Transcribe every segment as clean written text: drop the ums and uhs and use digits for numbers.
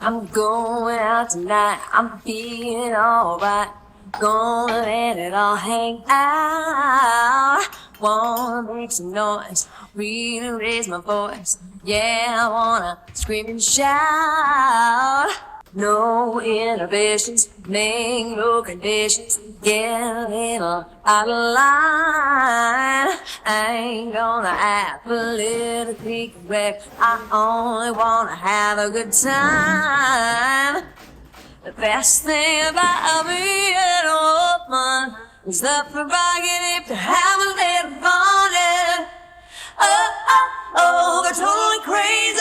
I'm going out tonight, I'm feeling alright. Gonna let it all hang out. Wanna make some noise, really raise my voice. Yeah, I wanna scream and shout. No inhibitions, make no conditions. Get a little out of line. I ain't gonna act politically correct. I only wanna have a good time. The best thing about being a woman is the prerogative to have a little fun. Yeah. Oh, oh, oh, they're totally crazy.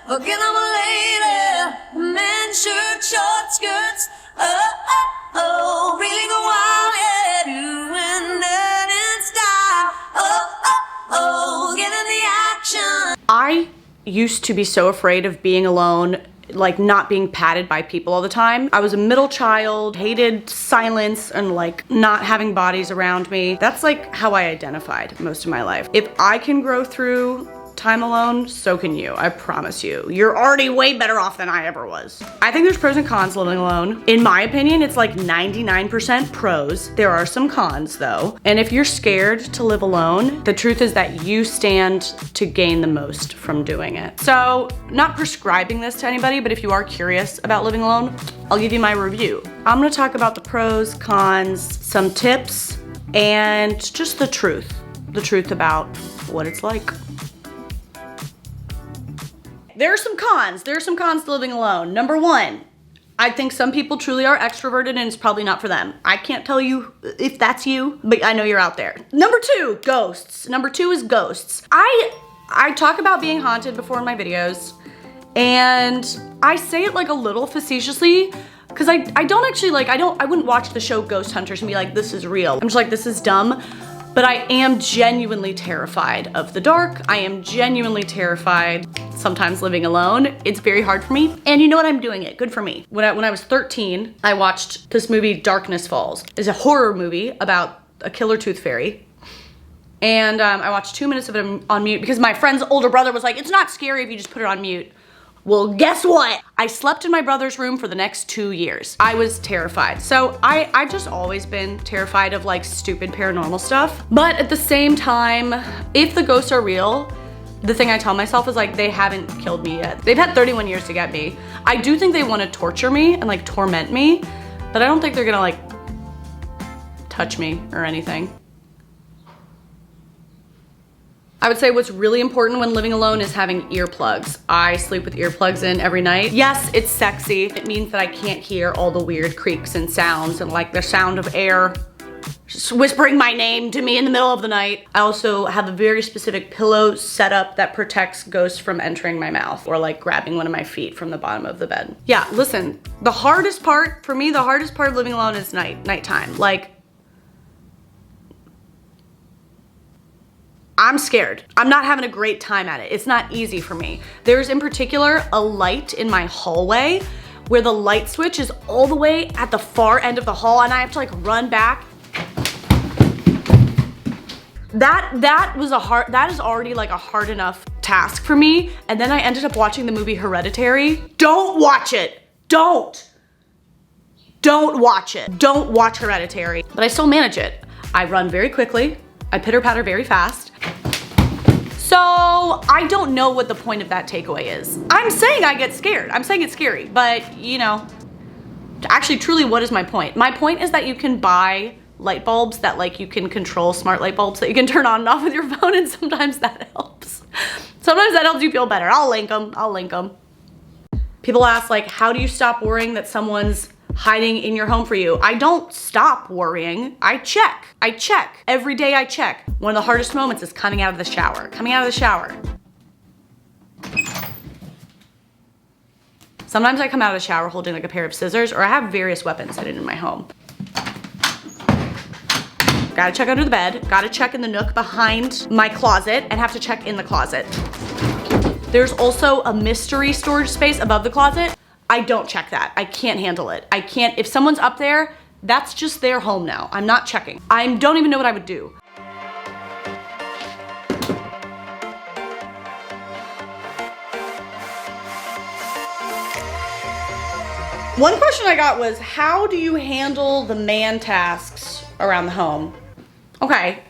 Forget I'm a lady. Men, shirt, short skirts. Oh, oh, oh, really go wild, yeah. Doing that in style. Oh, oh, oh, get in the action. I used to be so afraid of being alone, like not being patted by people all the time. I was a middle child, hated silence and like not having bodies around me. That's like how I identified most of my life. If I can grow through time alone, so can you, I promise you. You're already way better off than I ever was. I think there's pros and cons living alone. In my opinion, it's like 99% pros. There are some cons though. And if you're scared to live alone, the truth is that you stand to gain the most from doing it. So, not prescribing this to anybody, but if you are curious about living alone, I'll give you my review. I'm gonna talk about the pros, cons, some tips, and just the truth about what it's like. There are some cons to living alone. Number one, I think some people truly are extroverted and it's probably not for them. I can't tell you if that's you, but I know you're out there. Number two, ghosts. Number two is ghosts. I talk about being haunted before in my videos, and I say it like a little facetiously, because I don't actually like, I wouldn't watch the show Ghost Hunters and be like, this is real. I'm just like, this is dumb. But I am genuinely terrified of the dark. I am genuinely terrified sometimes living alone. It's very hard for me. And you know what, I'm doing it, good for me. When I was 13, I watched this movie, Darkness Falls. It's a horror movie about a killer tooth fairy. And I watched 2 minutes of it on mute because my friend's older brother was like, it's not scary if you just put it on mute. Well, guess what? I slept in my brother's room for the next 2 years. I was terrified. So I've just always been terrified of like stupid paranormal stuff. But at the same time, if the ghosts are real, the thing I tell myself is like, they haven't killed me yet. They've had 31 years to get me. I do think they want to torture me and like torment me, but I don't think they're gonna like touch me or anything. I would say what's really important when living alone is having earplugs. I sleep with earplugs in every night. Yes, it's sexy. It means that I can't hear all the weird creaks and sounds and like the sound of air just whispering my name to me in the middle of the night. I also have a very specific pillow setup that protects ghosts from entering my mouth or like grabbing one of my feet from the bottom of the bed. Yeah, listen, the hardest part, for me, the hardest part of living alone is nighttime. Like, I'm scared. I'm not having a great time at it. It's not easy for me. There's in particular a light in my hallway where the light switch is all the way at the far end of the hall and I have to like run back. That is already like a hard enough task for me. And then I ended up watching the movie Hereditary. Don't watch it. Don't watch it. Don't watch Hereditary. But I still manage it. I run very quickly. I pitter patter very fast. So I don't know what the point of that takeaway is. I'm saying I get scared. I'm saying it's scary, but you know, actually truly what is my point? My point is that you can buy light bulbs that like you can control, smart light bulbs that you can turn on and off with your phone, and sometimes that helps. Sometimes that helps you feel better. I'll link them. People ask like, how do you stop worrying that someone's hiding in your home for you? I don't stop worrying. I check. Every day I check. One of the hardest moments is coming out of the shower. Sometimes I come out of the shower holding like a pair of scissors, or I have various weapons hidden in my home. Gotta check under the bed, gotta check in the nook behind my closet, and have to check in the closet. There's also a mystery storage space above the closet. I don't check that. I can't handle it. I can't, if someone's up there, that's just their home now. I'm not checking. I don't even know what I would do. One question I got was, how do you handle the man tasks around the home? Okay.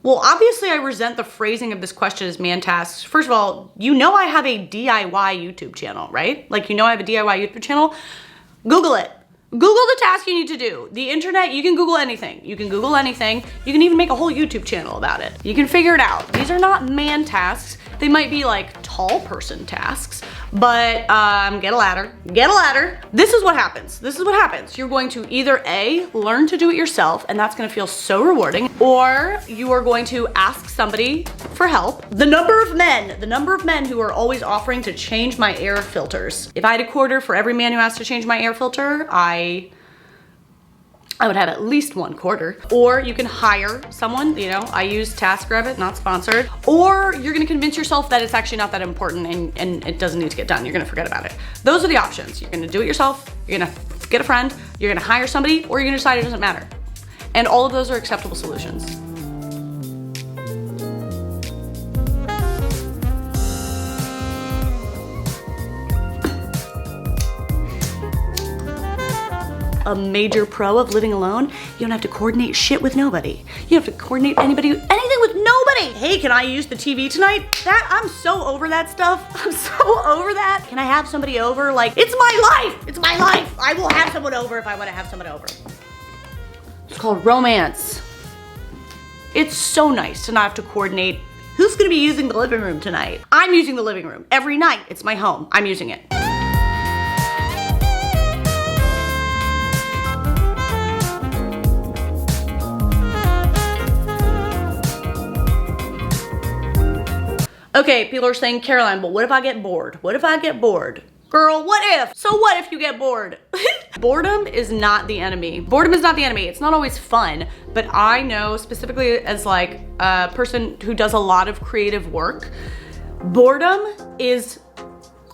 Well, obviously I resent the phrasing of this question as man tasks. First of all, you know I have a DIY YouTube channel, right? Like, you know I have a DIY YouTube channel. Google it. Google the task you need to do. The internet, you can Google anything. You can Google anything. You can even make a whole YouTube channel about it. You can figure it out. These are not man tasks. They might be like tall person tasks, but get a ladder, get a ladder. This is what happens. This is what happens. You're going to either A, learn to do it yourself, and that's gonna feel so rewarding, or you are going to ask somebody for help. The number of men who are always offering to change my air filters. If I had a quarter for every man who asked to change my air filter, I would have at least 1 quarter. Or you can hire someone, you know, I use TaskRabbit, not sponsored. Or you're gonna convince yourself that it's actually not that important and it doesn't need to get done. You're gonna forget about it. Those are the options. You're gonna do it yourself, you're gonna get a friend, you're gonna hire somebody, or you're gonna decide it doesn't matter. And all of those are acceptable solutions. A major pro of living alone, you don't have to coordinate shit with nobody. You don't have to coordinate anything with nobody. Hey, can I use the TV tonight? I'm so over that stuff. I'm so over that. Can I have somebody over? Like, it's my life. It's my life. I will have someone over if I want to have someone over. It's called romance. It's so nice to not have to coordinate who's gonna be using the living room tonight. I'm using the living room every night. It's my home. I'm using it. Okay, people are saying, Caroline, but what if I get bored? What if I get bored? Girl, what if? So what if you get bored? Boredom is not the enemy. Boredom is not the enemy. It's not always fun, but I know specifically as like a person who does a lot of creative work, boredom is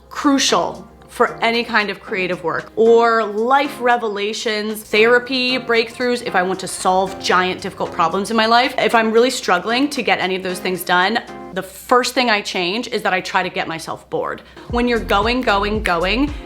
crucial for any kind of creative work or life revelations, therapy, breakthroughs, if I want to solve giant difficult problems in my life. If I'm really struggling to get any of those things done, the first thing I change is that I try to get myself bored. When you're going,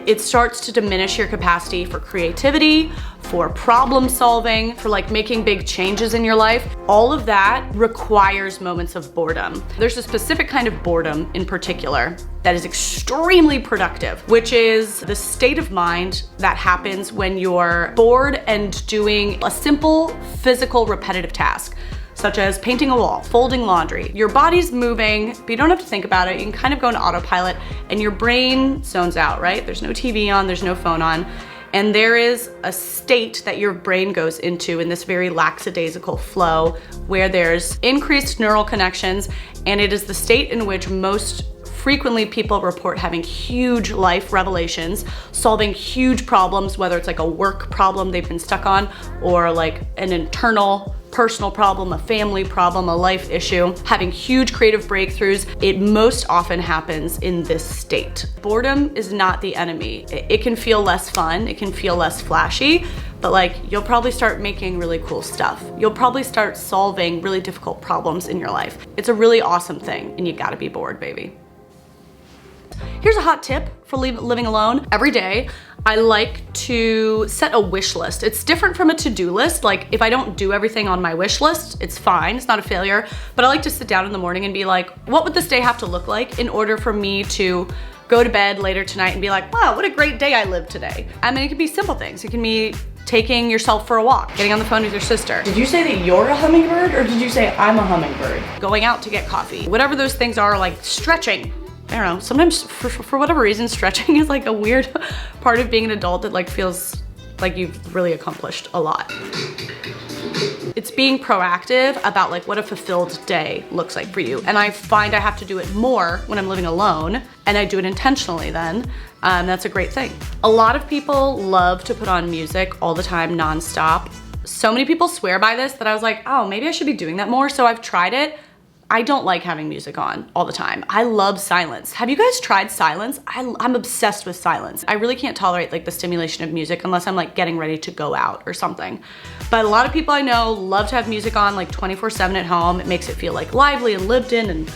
it starts to diminish your capacity for creativity, for problem solving, for like making big changes in your life. All of that requires moments of boredom. There's a specific kind of boredom in particular that is extremely productive, which is the state of mind that happens when you're bored and doing a simple physical repetitive task, such as painting a wall, folding laundry. Your body's moving, but you don't have to think about it. You can kind of go into autopilot and your brain zones out, right? There's no TV on, there's no phone on. And there is a state that your brain goes into in this very lackadaisical flow where there's increased neural connections, and it is the state in which most frequently people report having huge life revelations, solving huge problems, whether it's like a work problem they've been stuck on or like an internal personal problem, a family problem, a life issue, having huge creative breakthroughs. It most often happens in this state. Boredom is not the enemy. It can feel less fun, it can feel less flashy, but like you'll probably start making really cool stuff. You'll probably start solving really difficult problems in your life. It's a really awesome thing, and you gotta be bored, baby. Here's a hot tip for living alone. Every day, I like to set a wish list. It's different from a to-do list. Like if I don't do everything on my wish list, it's fine, it's not a failure. But I like to sit down in the morning and be like, what would this day have to look like in order for me to go to bed later tonight and be like, wow, what a great day I lived today. I mean, it can be simple things. It can be taking yourself for a walk, getting on the phone with your sister. Did you say that you're a hummingbird or did you say I'm a hummingbird? Going out to get coffee. Whatever those things are, like stretching. I don't know, sometimes for whatever reason, stretching is like a weird part of being an adult that like feels like you've really accomplished a lot. It's being proactive about like what a fulfilled day looks like for you. And I find I have to do it more when I'm living alone, and I do it intentionally then. That's a great thing. A lot of people love to put on music all the time, nonstop. So many people swear by this that I was like, oh, maybe I should be doing that more. So I've tried it. I don't like having music on all the time. I love silence. Have you guys tried silence? I'm obsessed with silence. I really can't tolerate like the stimulation of music unless I'm like getting ready to go out or something. But a lot of people I know love to have music on like 24/7 at home. It makes it feel like lively and lived in and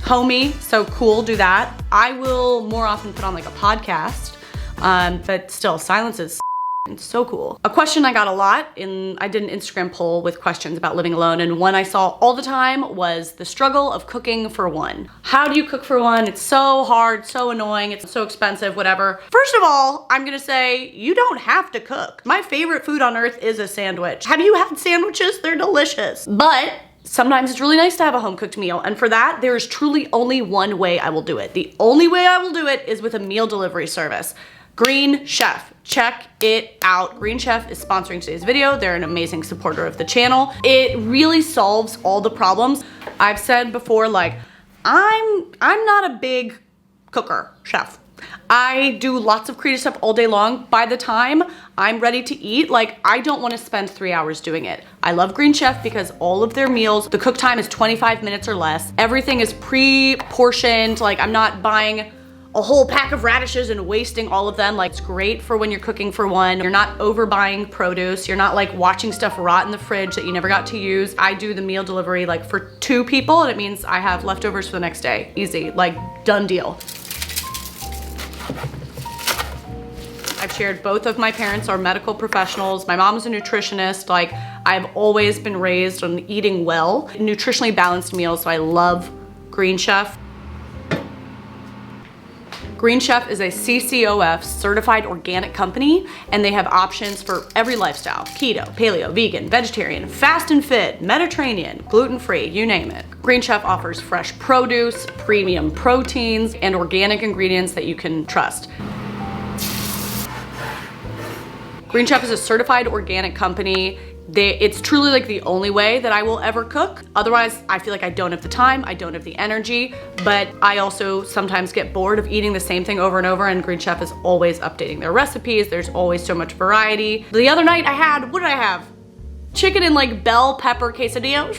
homey, so cool, do that. I will more often put on like a podcast. But still, silence is so cool. A question I got a lot I did an Instagram poll with questions about living alone, and one I saw all the time was the struggle of cooking for one. How do you cook for one? It's so hard, so annoying, it's so expensive, whatever. First of all, I'm gonna say you don't have to cook. My favorite food on earth is a sandwich. Have you had sandwiches? They're delicious. But sometimes it's really nice to have a home cooked meal, and for that, there is truly only one way I will do it. The only way I will do it is with a meal delivery service. Green Chef, check it out. Green Chef is sponsoring today's video. They're an amazing supporter of the channel. It really solves all the problems. I've said before, like, I'm not a big cooker, chef. I do lots of creative stuff all day long. By the time I'm ready to eat, like, I don't want to spend 3 hours doing it. I love Green Chef because all of their meals, the cook time is 25 minutes or less. Everything is pre-portioned. Like, I'm not buying a whole pack of radishes and wasting all of them. Like, it's great for when you're cooking for one. You're not overbuying produce. You're not like watching stuff rot in the fridge that you never got to use. I do the meal delivery like for 2 people, and it means I have leftovers for the next day. Easy, like, done deal. I've shared both of my parents are medical professionals. My mom's a nutritionist. Like, I've always been raised on eating well, nutritionally balanced meals, so I love Green Chef. Green Chef is a CCOF certified organic company, and they have options for every lifestyle: keto, paleo, vegan, vegetarian, fast and fit, Mediterranean, gluten-free, you name it. Green Chef offers fresh produce, premium proteins, and organic ingredients that you can trust. Green Chef is a certified organic company. It's truly like the only way that I will ever cook. Otherwise, I feel like I don't have the time, I don't have the energy, but I also sometimes get bored of eating the same thing over and over, and Green Chef is always updating their recipes. There's always so much variety. The other night I had, what did I have? Chicken and like bell pepper quesadilla.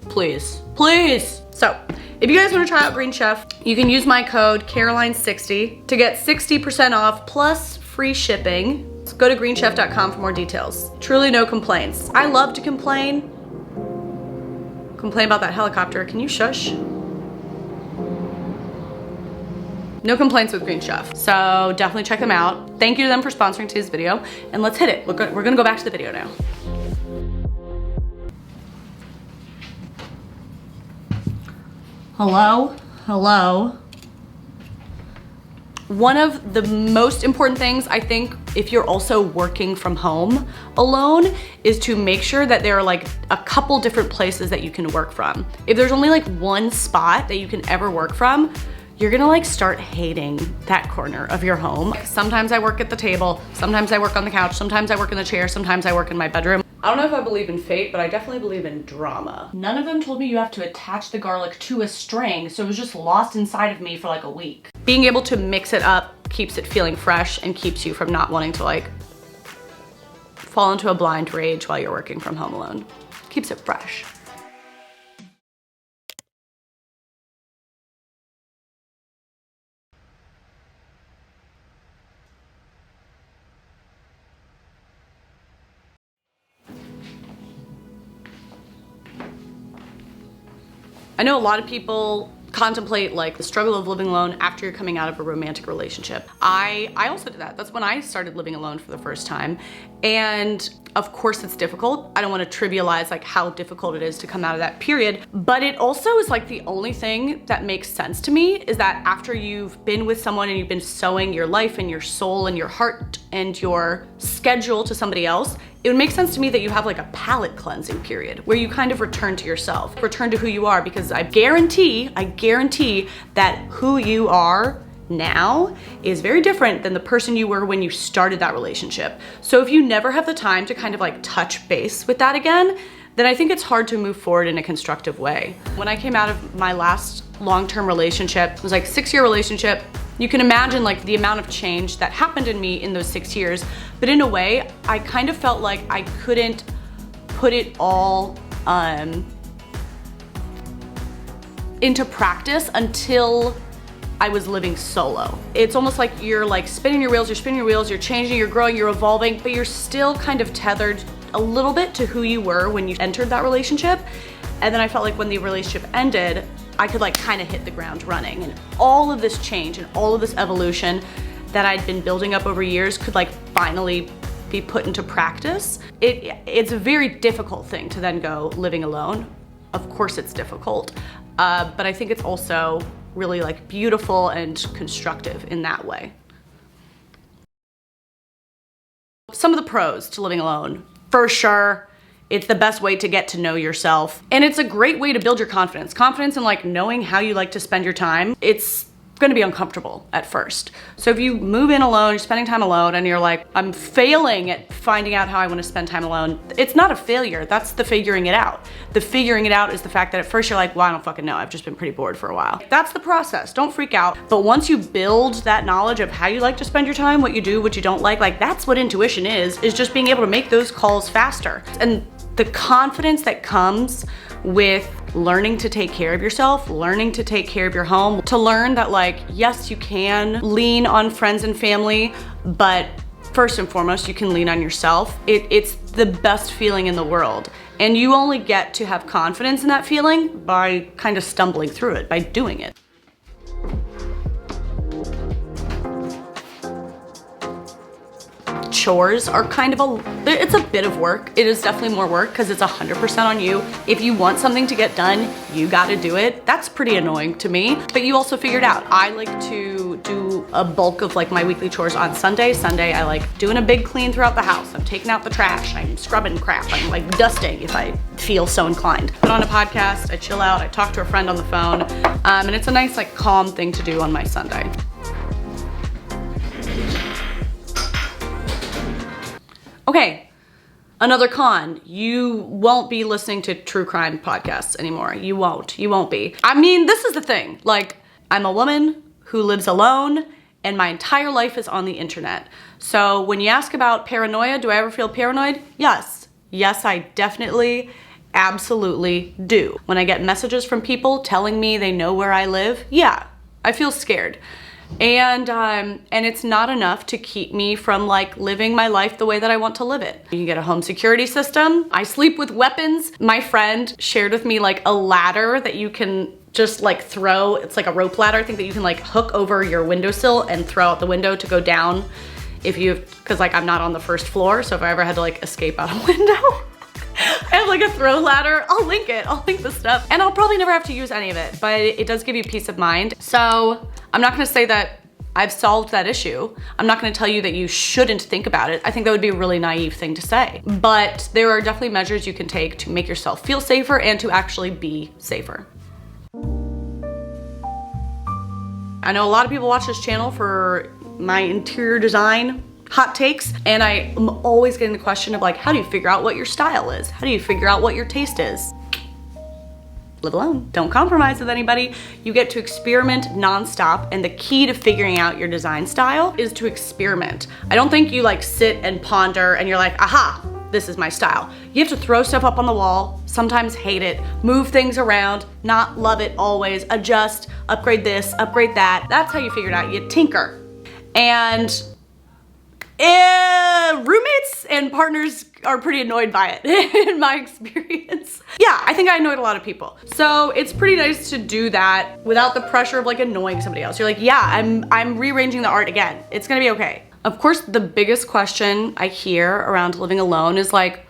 Please, please. So, if you guys wanna try out Green Chef, you can use my code Caroline60 to get 60% off plus free shipping. Go to greenchef.com for more details. Truly no complaints. I love to complain. Complain about that helicopter. Can you shush? No complaints with Green Chef. So definitely check them out. Thank you to them for sponsoring today's video. And let's hit it. We're gonna go back to the video now. Hello? Hello? One of the most important things, I think, if you're also working from home alone, is to make sure that there are like a couple different places that you can work from. If there's only like one spot that you can ever work from, you're gonna like start hating that corner of your home. Like, sometimes I work at the table, sometimes I work on the couch, sometimes I work in the chair, sometimes I work in my bedroom. I don't know if I believe in fate, but I definitely believe in drama. None of them told me you have to attach the garlic to a string, so it was just lost inside of me for like a week. Being able to mix it up keeps it feeling fresh and keeps you from not wanting to like fall into a blind rage while you're working from home alone. Keeps it fresh. I know a lot of people contemplate like the struggle of living alone after you're coming out of a romantic relationship. I also did that. That's when I started living alone for the first time. And of course it's difficult. I don't want to trivialize like how difficult it is to come out of that period, but it also is like the only thing that makes sense to me is that after you've been with someone and you've been sowing your life and your soul and your heart and your schedule to somebody else, it would make sense to me that you have like a palate cleansing period where you kind of return to yourself, return to who you are, because I guarantee that who you are now is very different than the person you were when you started that relationship. So if you never have the time to kind of like touch base with that again, then I think it's hard to move forward in a constructive way. When I came out of my last long-term relationship, it was like a 6-year relationship. You can imagine like the amount of change that happened in me in those 6 years, but in a way, I kind of felt like I couldn't put it all into practice until I was living solo. It's almost like you're like spinning your wheels, you're changing, you're growing, you're evolving, but you're still kind of tethered a little bit to who you were when you entered that relationship. And then I felt like when the relationship ended, I could like kind of hit the ground running, and all of this change and all of this evolution that I'd been building up over years could like finally be put into practice. It's a very difficult thing to then go living alone. Of course it's difficult, but I think it's also really like beautiful and constructive in that way. Some of the pros to living alone, for sure. It's the best way to get to know yourself. And it's a great way to build your confidence. Confidence in like knowing how you like to spend your time. It's gonna be uncomfortable at first. So if you move in alone, you're spending time alone and you're like, I'm failing at finding out how I wanna spend time alone. It's not a failure, that's the figuring it out. The figuring it out is the fact that at first you're like, well, I don't fucking know. I've just been pretty bored for a while. That's the process, don't freak out. But once you build that knowledge of how you like to spend your time, what you do, what you don't like that's what intuition is just being able to make those calls faster. And the confidence that comes with learning to take care of yourself, learning to take care of your home, to learn that like, yes, you can lean on friends and family, but first and foremost, you can lean on yourself. It's the best feeling in the world. And you only get to have confidence in that feeling by kind of stumbling through it, by doing it. Chores are kind of it's a bit of work. It is definitely more work because it's 100% on you. If you want something to get done, you gotta do it. That's pretty annoying to me, but you also figured out. I like to do a bulk of like my weekly chores on Sunday. Sunday, I like doing a big clean throughout the house. I'm taking out the trash, I'm scrubbing crap, I'm like dusting if I feel so inclined. Put on a podcast, I chill out, I talk to a friend on the phone, and it's a nice like calm thing to do on my Sunday. Okay, another con, you won't be listening to true crime podcasts anymore. You won't be. I mean, this is the thing, like, I'm a woman who lives alone and my entire life is on the internet. So when you ask about paranoia, do I ever feel paranoid? Yes. Yes, I definitely, absolutely do. When I get messages from people telling me they know where I live, yeah, I feel scared. And it's not enough to keep me from like living my life the way that I want to live it. You can get a home security system. I sleep with weapons. My friend shared with me like a ladder that you can just like throw. It's like a rope ladder, I think, that you can like hook over your windowsill and throw out the window to go down if you, cause like I'm not on the first floor. So if I ever had to like escape out a window, I have like a throw ladder. I'll link the stuff. And I'll probably never have to use any of it, but it does give you peace of mind. So I'm not gonna say that I've solved that issue. I'm not gonna tell you that you shouldn't think about it. I think that would be a really naive thing to say. But there are definitely measures you can take to make yourself feel safer and to actually be safer. I know a lot of people watch this channel for my interior design hot takes, and I am always getting the question of like, how do you figure out what your style is? How do you figure out what your taste is? Live alone, don't compromise with anybody. You get to experiment nonstop, and the key to figuring out your design style is to experiment. I don't think you like sit and ponder and you're like, aha, this is my style. You have to throw stuff up on the wall, sometimes hate it, move things around, not love it always, adjust, upgrade this, upgrade that. That's how you figure it out, you tinker. And roommates and partners are pretty annoyed by it in my experience. Yeah, I think I annoyed a lot of people. So it's pretty nice to do that without the pressure of like annoying somebody else. You're like, yeah, I'm rearranging the art again. It's gonna be okay. Of course, the biggest question I hear around living alone is like,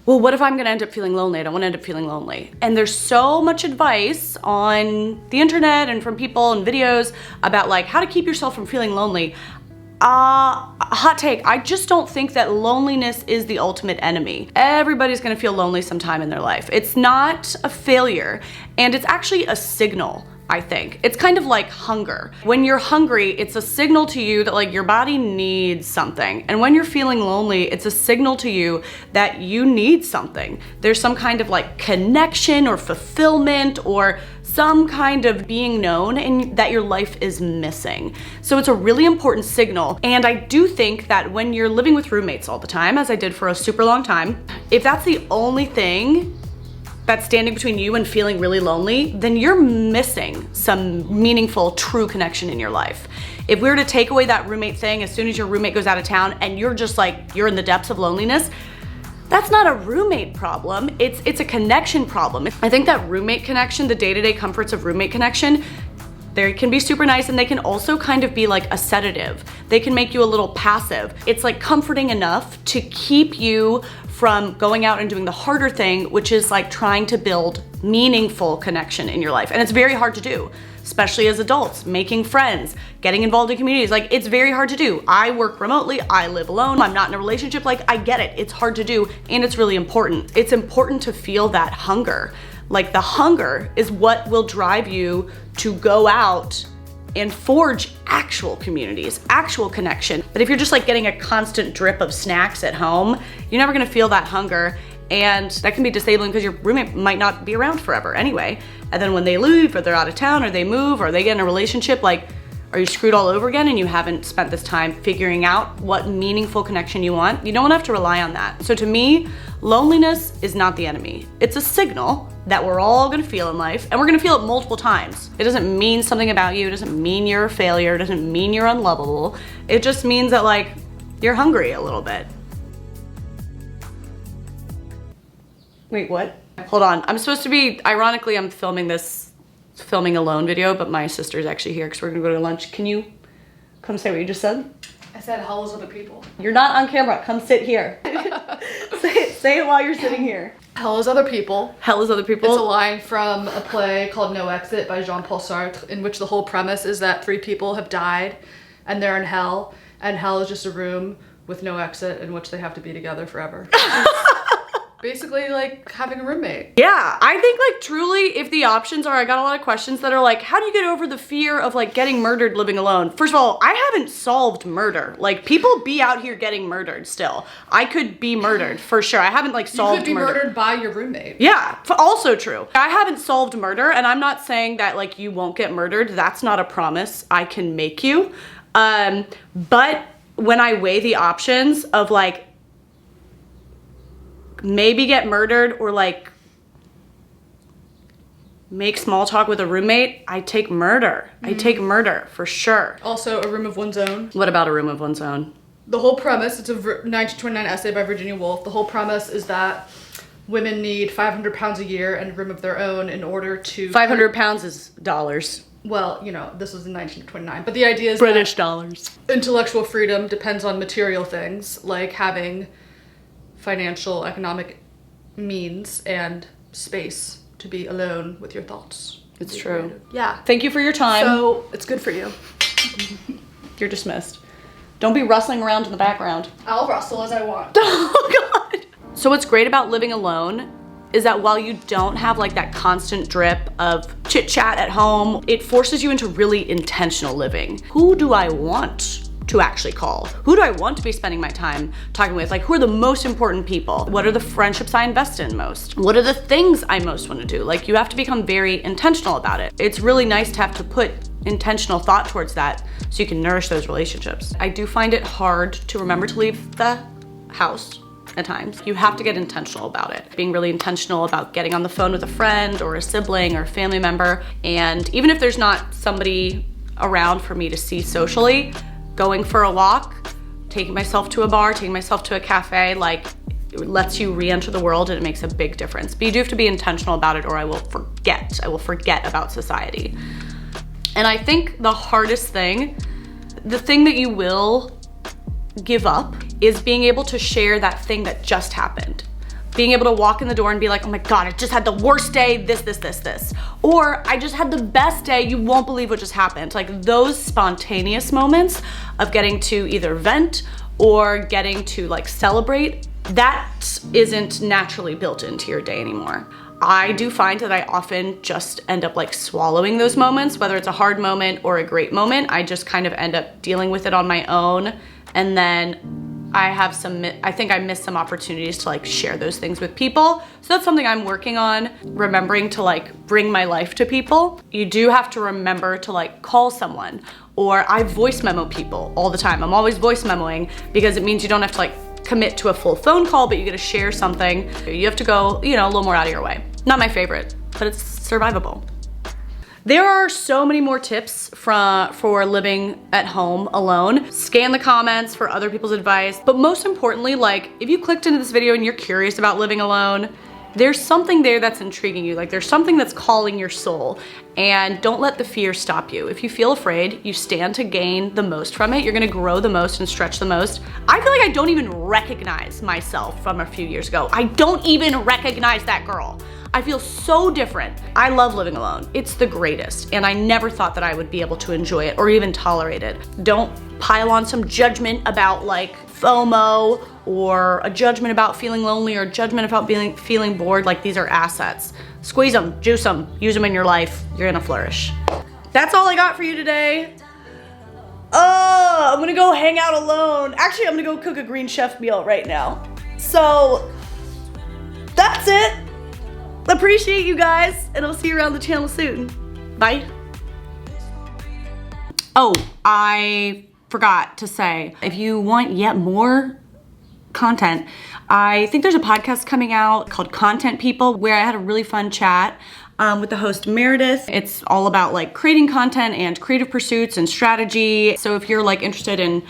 well, what if I'm gonna end up feeling lonely? I don't wanna end up feeling lonely. And there's so much advice on the internet and from people and videos about like how to keep yourself from feeling lonely. Hot take, I just don't think that loneliness is the ultimate enemy. Everybody's gonna feel lonely sometime in their life. It's not a failure, and it's actually a signal, I think. It's kind of like hunger. When you're hungry, it's a signal to you that like your body needs something. And when you're feeling lonely, it's a signal to you that you need something. There's some kind of like connection or fulfillment or some kind of being known and that your life is missing. So it's a really important signal. And I do think that when you're living with roommates all the time, as I did for a super long time, if that's the only thing that's standing between you and feeling really lonely, then you're missing some meaningful, true connection in your life. If we were to take away that roommate thing as soon as your roommate goes out of town and you're just like, you're in the depths of loneliness, that's not a roommate problem, it's a connection problem. I think that roommate connection, the day-to-day comforts of roommate connection, They can be super nice, and they can also kind of be like a sedative. They can make you a little passive. It's like comforting enough to keep you from going out and doing the harder thing, which is like trying to build meaningful connection in your life. And it's very hard to do, especially as adults, making friends, getting involved in communities. Like, it's very hard to do. I work remotely, I live alone, I'm not in a relationship. Like, I get it, it's hard to do, and it's really important. It's important to feel that hunger. Like, the hunger is what will drive you to go out and forge actual communities, actual connection. But if you're just like getting a constant drip of snacks at home, you're never gonna feel that hunger, and that can be disabling because your roommate might not be around forever anyway. And then when they leave, or they're out of town, or they move, or they get in a relationship, like, are you screwed all over again and you haven't spent this time figuring out what meaningful connection you want? You don't have to rely on that. So to me, loneliness is not the enemy. It's a signal that we're all gonna feel in life, and we're gonna feel it multiple times. It doesn't mean something about you, it doesn't mean you're a failure, it doesn't mean you're unlovable. It just means that like, you're hungry a little bit. Wait, what? Hold on, I'm supposed to be, ironically, I'm filming alone video, but my sister's actually here because we're gonna go to lunch. Can you come say what you just said? I said hellos other people. You're not on camera, come sit here. say it while you're sitting here. Hell is other people. Hell is other people. It's a line from a play called No Exit by Jean-Paul Sartre, in which the whole premise is that 3 people have died and they're in hell, and hell is just a room with no exit in which they have to be together forever. Basically like having a roommate. Yeah, I think like truly if the options are, I got a lot of questions that are like, how do you get over the fear of like getting murdered living alone? First of all, I haven't solved murder. Like, people be out here getting murdered still. I could be murdered for sure. I haven't like solved murder. You could be murdered by your roommate. Yeah, also true. I haven't solved murder, and I'm not saying that like you won't get murdered. That's not a promise I can make you. But when I weigh the options of like, maybe get murdered or like make small talk with a roommate, I take murder. I take murder for sure. Also, a room of one's own. What about a room of one's own? The whole premise, it's a 1929 essay by Virginia Woolf. The whole premise is that women need 500 pounds a year and a room of their own in order to... 500 pounds is dollars. Well, you know, this was in 1929, but the idea is British dollars. Intellectual freedom depends on material things, like having financial, economic means and space to be alone with your thoughts. It's true. Creative. Yeah. Thank you for your time. So, it's good for you. You're dismissed. Don't be rustling around in the background. I'll rustle as I want. Oh God. So what's great about living alone is that while you don't have like that constant drip of chit chat at home, it forces you into really intentional living. Who do I want to actually call? Who do I want to be spending my time talking with? Like, who are the most important people? What are the friendships I invest in most? What are the things I most want to do? Like, you have to become very intentional about it. It's really nice to have to put intentional thought towards that so you can nourish those relationships. I do find it hard to remember to leave the house at times. You have to get intentional about it. Being really intentional about getting on the phone with a friend or a sibling or a family member. And even if there's not somebody around for me to see socially, going for a walk, taking myself to a bar, taking myself to a cafe, like, it lets you re-enter the world, and it makes a big difference. But you do have to be intentional about it, or I will forget about society. And I think the hardest thing, the thing that you will give up, is being able to share that thing that just happened. Being able to walk in the door and be like, oh my God, I just had the worst day, this. Or I just had the best day, you won't believe what just happened. Like, those spontaneous moments of getting to either vent or getting to like celebrate, that isn't naturally built into your day anymore. I do find that I often just end up like swallowing those moments, whether it's a hard moment or a great moment. I just kind of end up dealing with it on my own, and then I think I missed some opportunities to like share those things with people. So that's something I'm working on, remembering to like bring my life to people. You do have to remember to like call someone, or I voice memo people all the time. I'm always voice memoing because it means you don't have to like commit to a full phone call, but you get to share something. You have to go, you know, a little more out of your way. Not my favorite, but it's survivable. There are so many more tips for living at home alone. Scan the comments for other people's advice. But most importantly, like, if you clicked into this video and you're curious about living alone, there's something there that's intriguing you. Like there's something that's calling your soul, and don't let the fear stop you. If you feel afraid, you stand to gain the most from it. You're gonna grow the most and stretch the most. I feel like I don't even recognize myself from a few years ago. I don't even recognize that girl. I feel so different. I love living alone. It's the greatest, and I never thought that I would be able to enjoy it or even tolerate it. Don't pile on some judgment about like FOMO, or a judgment about feeling lonely, or a judgment about feeling bored. Like, these are assets. Squeeze them, juice them, use them in your life. You're gonna flourish. That's all I got for you today. Oh, I'm gonna go hang out alone. Actually, I'm gonna go cook a Green Chef meal right now. So, that's it. Appreciate you guys, and I'll see you around the channel soon. Bye. Oh, I forgot to say, if you want yet more content, I think there's a podcast coming out called Content People, where I had a really fun chat with the host Meredith. It's all about like creating content and creative pursuits and strategy. So if you're like interested in,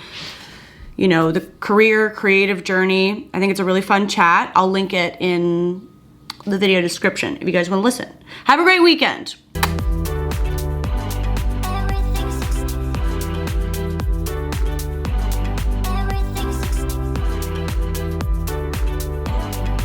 you know, the creative journey, I think it's a really fun chat. I'll link it in the video description if you guys want to listen. Have a great weekend.